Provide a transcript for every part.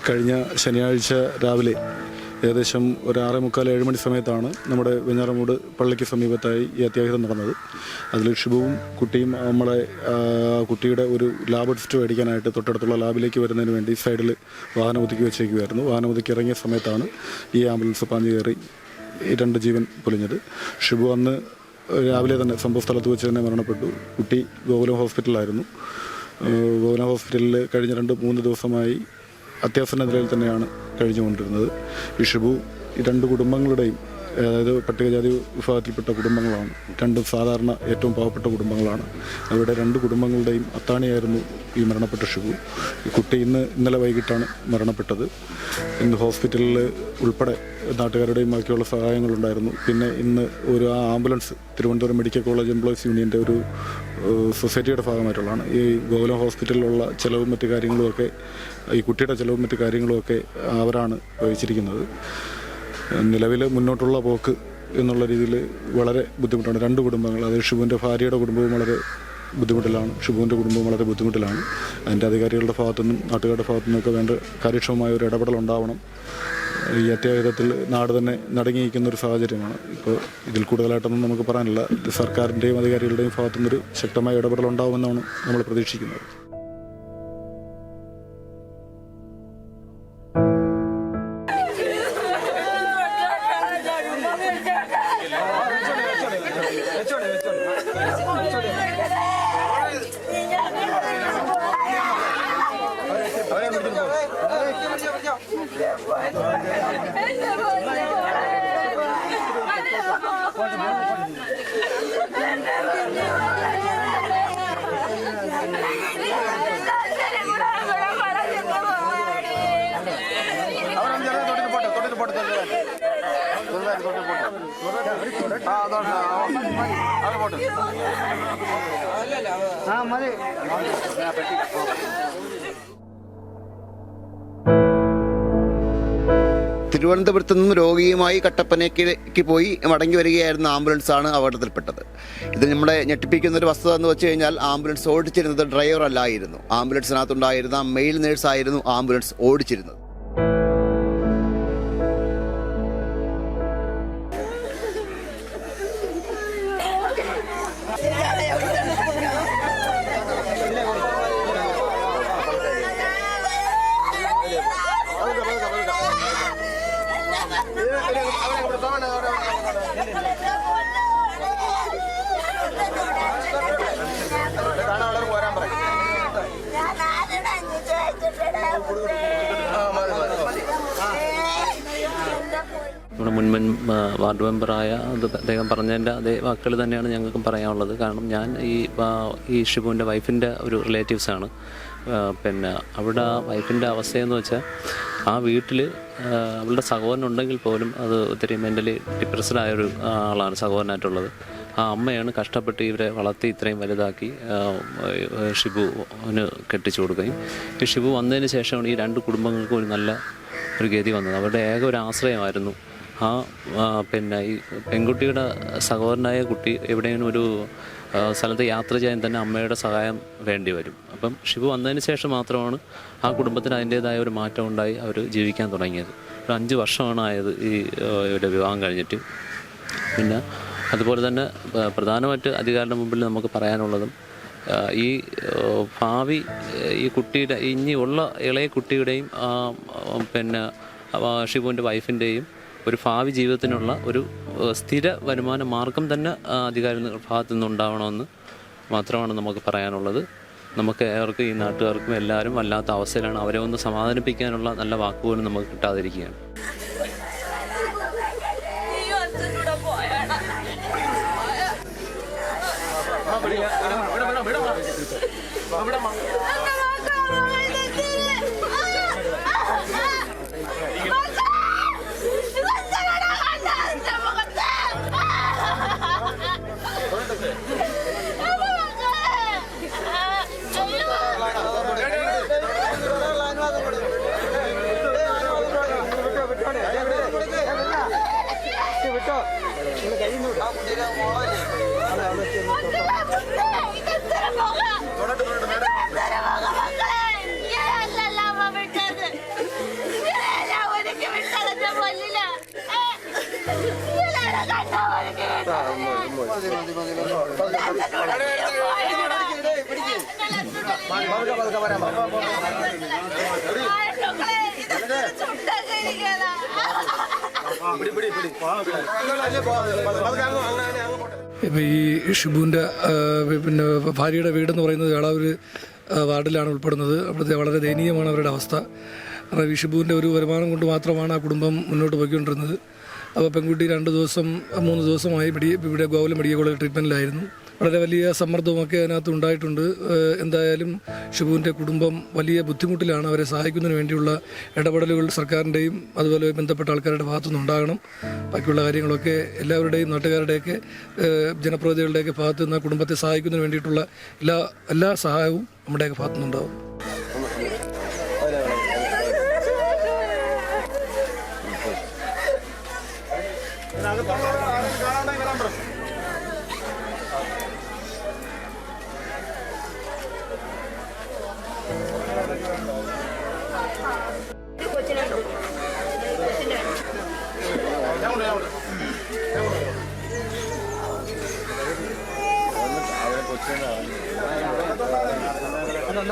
കഴിഞ്ഞ ശനിയാഴ്ച രാവിലെ ഏകദേശം ഒരു 6:45-7 മണി സമയത്താണ് നമ്മുടെ വെഞ്ഞാറമൂട് പള്ളിക്ക് സമീപത്തായി ഈ അത്യാഹിതം നടന്നത്. അതിൽ ഷിബുവും കുട്ടിയും നമ്മളെ കുട്ടിയുടെ ഒരു ലാബ് ടെസ്റ്റ് മേടിക്കാനായിട്ട് തൊട്ടടുത്തുള്ള ലാബിലേക്ക് വരുന്നതിന് വേണ്ടി സൈഡിൽ വാഹനം ഒതുക്കി വെച്ചേക്കുമായിരുന്നു. വാഹനം ഒതുക്കി ഇറങ്ങിയ സമയത്താണ് ഈ ആംബുലൻസ് പാഞ്ഞു കയറി 2 ജീവൻ പൊലിഞ്ഞത്. ഷിബു അന്ന് രാവിലെ തന്നെ സംഭവ സ്ഥലത്ത് വെച്ച് തന്നെ മരണപ്പെട്ടു. കുട്ടി ഗോകുലം ഹോസ്പിറ്റലിലായിരുന്നു. ഗോകുലം ഹോസ്പിറ്റലിൽ കഴിഞ്ഞ 2-3 ദിവസമായി അത്യാസന്ന നിലയിൽ തന്നെയാണ് കഴിഞ്ഞുകൊണ്ടിരുന്നത്. ഈ ഷിബു ഈ 2 കുടുംബങ്ങളുടെയും, അതായത് പട്ടികജാതി വിഭാഗത്തിൽപ്പെട്ട കുടുംബങ്ങളാണ്. 2 സാധാരണ ഏറ്റവും പാവപ്പെട്ട കുടുംബങ്ങളാണ്. അവരുടെ 2 കുടുംബങ്ങളുടെയും അത്താണിയായിരുന്നു ഈ മരണപ്പെട്ട ഷിബു. ഈ കുട്ടി ഇന്നലെ വൈകിട്ടാണ് മരണപ്പെട്ടത്. ഇന്ന് ഹോസ്പിറ്റലിൽ ഉൾപ്പെടെ നാട്ടുകാരുടെയും ബാക്കിയുള്ള സഹായങ്ങളുണ്ടായിരുന്നു. പിന്നെ ഇന്ന് ഒരു ambulance Thiruvananthapuram medical college employees യൂണിയൻ്റെ ഒരു സൊസൈറ്റിയുടെ ഭാഗമായിട്ടുള്ളതാണ്. ഈ ഗോകുലം ഹോസ്പിറ്റലിലുള്ള ചിലവും മറ്റു കാര്യങ്ങളുമൊക്കെ, ഈ കുട്ടിയുടെ ചിലവും മറ്റു കാര്യങ്ങളുമൊക്കെ അവരാണ് വഹിച്ചിരിക്കുന്നത്. നിലവിൽ മുന്നോട്ടുള്ള പോക്ക് എന്നുള്ള രീതിയിൽ വളരെ ബുദ്ധിമുട്ടാണ്. 2 കുടുംബങ്ങൾ, അതായത് ഷിബുവിൻ്റെ ഭാര്യയുടെ കുടുംബവും വളരെ ബുദ്ധിമുട്ടിലാണ്, ഷിബുവിൻ്റെ കുടുംബവും വളരെ ബുദ്ധിമുട്ടിലാണ്. അതിൻ്റെ അധികാരികളുടെ ഭാഗത്തുനിന്നും നാട്ടുകാരുടെ ഭാഗത്തുനിന്നൊക്കെ വേണ്ട കാര്യക്ഷമമായ ഒരു ഇടപെടൽ ഉണ്ടാവണം. ഈ അത്യാഹിതത്തിൽ നാട് തന്നെ നടുങ്ങിയിരിക്കുന്ന ഒരു സാഹചര്യമാണ്. ഇപ്പോൾ ഇതിൽ കൂടുതലായിട്ടൊന്നും നമുക്ക് പറയാനില്ല. സർക്കാരിൻ്റെയും അധികാരികളുടെയും ഭാഗത്തുനിന്നൊരു ശക്തമായ ഇടപെടൽ ഉണ്ടാവുമെന്നാണ് നമ്മൾ പ്രതീക്ഷിക്കുന്നത്. തിരുവനന്തപുരത്ത് നിന്നും രോഗിയുമായി കട്ടപ്പനയ്ക്ക് പോയി മടങ്ങി വരികയായിരുന്ന ആംബുലൻസാണ് അപകടത്തിൽപ്പെട്ടത്. ഇത് നമ്മളെ ഞെട്ടിപ്പിക്കുന്ന ഒരു വസ്തുത എന്ന് വെച്ച് കഴിഞ്ഞാൽ ആംബുലൻസ് ഓടിച്ചിരുന്നത് ഡ്രൈവർ അല്ലായിരുന്നു. ആംബുലൻസിനകത്തുണ്ടായിരുന്ന മെയിൽ നേഴ്സായിരുന്നു ആംബുലൻസ് ഓടിച്ചിരുന്നത്. നമ്മുടെ മുൻ വാർഡ് മെമ്പറായ അദ്ദേഹം പറഞ്ഞതിൻ്റെ അതേ വാക്കുകൾ തന്നെയാണ് ഞങ്ങൾക്കും പറയാനുള്ളത്. കാരണം ഞാൻ ഈ ഷിബുവിൻ്റെ വൈഫിൻ്റെ ഒരു റിലേറ്റീവ്സാണ്. പിന്നെ അവിടെ വൈഫിൻ്റെ അവസ്ഥയെന്ന് വെച്ചാൽ ആ വീട്ടിൽ അവളുടെ സഹോദരനുണ്ടെങ്കിൽ പോലും അത് ഒത്തിരി മെൻ്റലി ഡിപ്രസ്ഡ് ആയൊരു ആളാണ് സഹോദരനായിട്ടുള്ളത്. ആ അമ്മയാണ് കഷ്ടപ്പെട്ട് ഇവരെ വളർത്തി ഇത്രയും വലുതാക്കി ഷിബുവിന് കെട്ടിച്ചു കൊടുക്കുകയും ഈ ഷിബു വന്നതിന് ശേഷമാണ് ഈ രണ്ട് കുടുംബങ്ങൾക്കും ഒരു നല്ല ഒരു ഗതി വന്നത്. അവരുടെ ഏക ഒരു ആശ്രയമായിരുന്നു പിന്നെ ഈ പെൺകുട്ടിയുടെ സഹോദരനായ കുട്ടി എവിടെയെങ്കിലും ഒരു സ്ഥലത്ത് യാത്ര ചെയ്യാൻ തന്നെ അമ്മയുടെ സഹായം വേണ്ടി വരും. അപ്പം ഷിബു വന്നതിന് ശേഷം മാത്രമാണ് ആ കുടുംബത്തിന് അതിൻ്റേതായ ഒരു മാറ്റം ഉണ്ടായി അവർ ജീവിക്കാൻ തുടങ്ങിയത്. ഒരു 5 വർഷമാണ് ആയത് ഈ ഇവരുടെ വിവാഹം കഴിഞ്ഞിട്ട്. പിന്നെ അതുപോലെ തന്നെ പ്രധാനമായിട്ട് അധികാരിയുടെ മുമ്പിൽ നമുക്ക് പറയാനുള്ളതും ഈ ഭാവി ഈ കുട്ടിയുടെ ഇനിയുള്ള ഇളയ കുട്ടിയുടെയും പിന്നെ ഷിബുവിൻ്റെ വൈഫിൻ്റെയും ഒരു ഭാവി ജീവിതത്തിനുള്ള ഒരു സ്ഥിര വരുമാന മാർഗം തന്നെ അധികാരികളുടെ ഭാഗത്തു നിന്നുണ്ടാവണമെന്ന് മാത്രമാണ് നമുക്ക് പറയാനുള്ളത്. നമുക്ക് ഏവർക്കും ഈ നാട്ടുകാർക്കും എല്ലാവരും വല്ലാത്ത അവസ്ഥയിലാണ്. അവരെ ഒന്ന് സമാധാനിപ്പിക്കാനുള്ള നല്ല വാക്കുപോലും നമുക്ക് കിട്ടാതിരിക്കുകയാണ്. ഇപ്പം ഈ ഷിബുവിൻ്റെ പിന്നെ ഭാര്യയുടെ വീടെന്ന് പറയുന്നത് വേളാവൂർ വാർഡിലാണ് ഉൾപ്പെടുന്നത്. അവിടുത്തെ വളരെ ദയനീയമാണ് അവരുടെ അവസ്ഥ. കാരണം ഈ ഷിബുവിൻ്റെ ഒരു വരുമാനം കൊണ്ട് മാത്രമാണ് ആ കുടുംബം മുന്നോട്ട് പോയിക്കൊണ്ടിരുന്നത്. അപ്പോൾ പെൺകുട്ടി 2 ദിവസം 3 ദിവസമായി ഇവിടെ ഗോകുലം മെഡിക്കൽ കോളേജ് ട്രീറ്റ്മെൻറ്റിലായിരുന്നു. വളരെ വലിയ സമ്മർദ്ദമൊക്കെ അതിനകത്ത് ഉണ്ടായിട്ടുണ്ട്. എന്തായാലും ഷിബുവിൻ്റെ കുടുംബം വലിയ ബുദ്ധിമുട്ടിലാണ്. അവരെ സഹായിക്കുന്നതിന് വേണ്ടിയുള്ള ഇടപെടലുകൾ സർക്കാരിൻ്റെയും അതുപോലെ ബന്ധപ്പെട്ട ആൾക്കാരുടെ ഭാഗത്തുനിന്ന് ഉണ്ടാകണം. ബാക്കിയുള്ള കാര്യങ്ങളൊക്കെ എല്ലാവരുടെയും നാട്ടുകാരുടെയൊക്കെ ജനപ്രതിനിധികളുടെയൊക്കെ ഭാഗത്തു നിന്ന് കുടുംബത്തെ സഹായിക്കുന്നതിന് വേണ്ടിയിട്ടുള്ള എല്ലാ സഹായവും നമ്മുടെയൊക്കെ ഭാഗത്തുനിന്നുണ്ടാവും.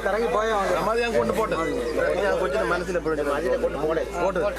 കറങ്ങി പോയാൽ ഞാൻ കൊണ്ടുപോട്ടെ. ഞാൻ കൊച്ചിന്റെ മനസ്സിലെപ്പോഴും കൊണ്ടുപോട്ടെ.